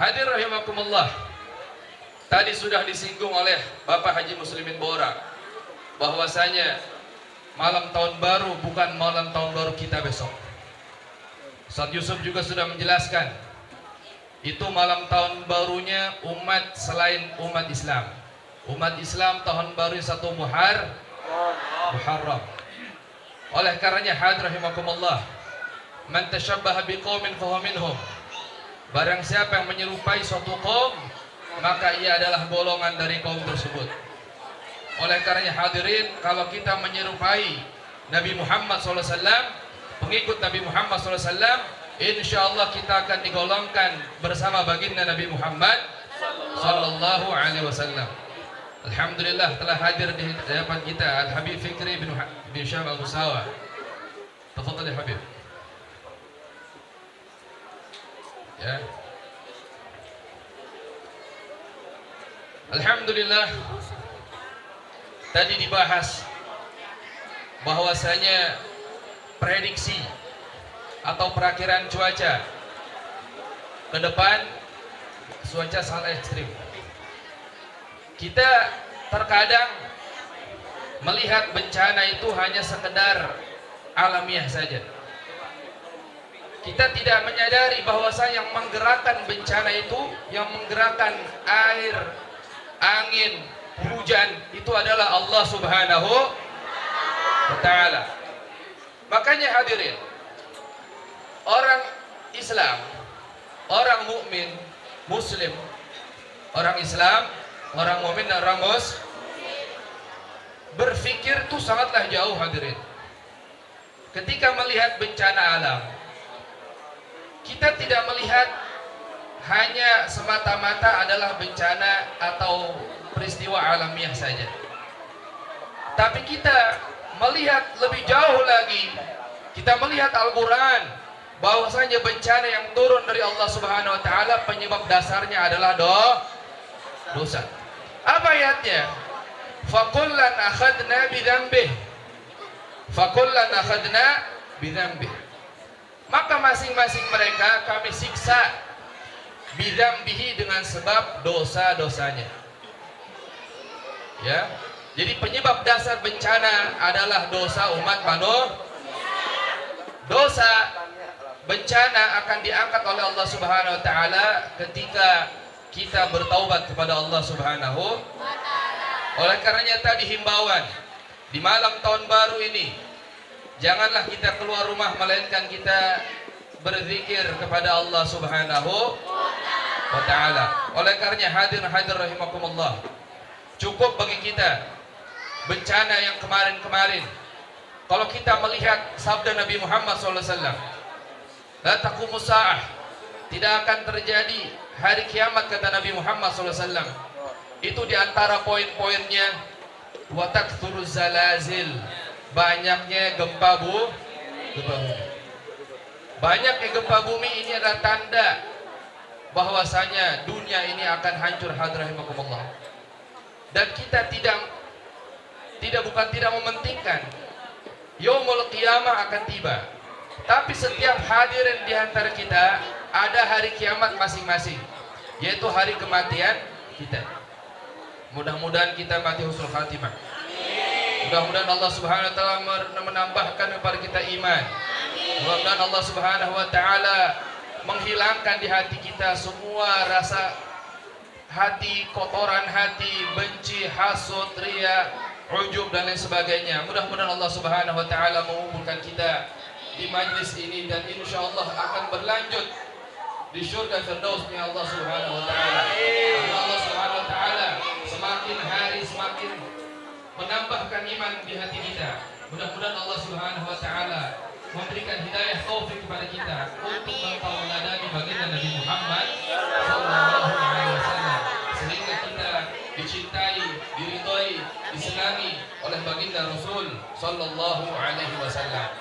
Hadir rahimakumullah. Tadi sudah disinggung oleh Bapak Haji Muslimin Bora bahwasanya malam tahun baru bukan malam tahun baru kita besok. Ustaz Yusuf juga sudah menjelaskan, itu malam tahun barunya umat selain umat Islam. Umat Islam tahun baru 1 Muharram. Oleh karenanya hadir rahimakumullah, man tashabbaha biqaumin fahuwa minhum. Barang siapa yang menyerupai suatu kaum, maka ia adalah golongan dari kaum tersebut. Oleh karenanya hadirin, kalau kita menyerupai Nabi Muhammad SAW, pengikut Nabi Muhammad SAW, insyaallah kita akan digolongkan bersama baginda Nabi Muhammad sallallahu alaihi wasallam. Alhamdulillah telah hadir di hadapan kita Al-Habib Fikri bin Syam Al-Musawa. Tafadhal ya Habib. Ya. Alhamdulillah tadi dibahas bahwasanya prediksi atau perakiran cuaca ke depan cuaca sangat ekstrim. Kita terkadang melihat bencana itu hanya sekedar alamiah saja. Kita tidak menyadari bahwasanya yang menggerakkan bencana itu, yang menggerakkan air, angin, hujan itu adalah Allah Subhanahu wa Ta'ala. Makanya hadirin, orang Islam, orang mukmin, muslim, orang Islam, orang mukmin dan orang berpikir itu sangatlah jauh hadirin. Ketika melihat bencana alam, kita tidak melihat hanya semata-mata adalah bencana atau peristiwa alamiah saja, tapi kita melihat lebih jauh lagi. Kita melihat Al-Quran bahwasanya bencana yang turun dari Allah Subhanahu wa Ta'ala penyebab dasarnya adalah dosa. Apa ayatnya? Fakullan akhadna bidzambih. Fakullan akhadna bidzambih. Maka masing-masing mereka kami siksa bidzambihi dengan sebab dosa-dosanya. Ya. Jadi penyebab dasar bencana adalah dosa umat manusia. Dosa bencana akan diangkat oleh Allah Subhanahu wa Ta'ala ketika kita bertaubat kepada Allah Subhanahu wa Ta'ala. Oleh karenanya tadi himbauan di malam tahun baru ini, janganlah kita keluar rumah melainkan kita berzikir kepada Allah Subhanahu wa Ta'ala. Oleh karenanya hadir rahimakumullah, cukup bagi kita bencana yang kemarin-kemarin. Kalau kita melihat sabda Nabi Muhammad SAW, la taqumus sa'ah, tidak akan terjadi hari kiamat kata Nabi Muhammad SAW. Itu diantara poin-poinnya, wa takthuruz zalazil, banyaknya gempa bumi. Banyaknya gempa bumi ini adalah tanda bahwasanya dunia ini akan hancur hadrahimakumullah. Dan kita tidak mementingkan yaumul qiyamah akan tiba, tapi setiap hadirin di antara kita ada hari kiamat masing-masing, yaitu hari kematian kita. Mudah-mudahan kita mati husnul khatimah. Mudah-mudahan Allah Subhanahu wa Ta'ala menambahkan kepada kita iman. Mudah-mudahan Allah Subhanahu wa Ta'ala menghilangkan di hati kita semua rasa hati, kotoran hati, benci, hasud, riya, ujub dan lain sebagainya. Mudah-mudahan Allah Subhanahu wa Ta'ala mengumpulkan kita di majlis ini dan insyaallah akan berlanjut di surga firdausnya Allah Subhanahu wa Ta'ala. Allah Subhanahu wa Ta'ala semakin hari semakin menambahkan iman di hati kita. Mudah-mudahan Allah Subhanahu wa Ta'ala memberikan hidayah taufik kepada kita untuk meneladani baginda Nabi Muhammad sallallahu alaihi wasallam, sehingga kita dicintai, diridhoi, disenangi oleh baginda Rasul sallallahu alaihi wasallam.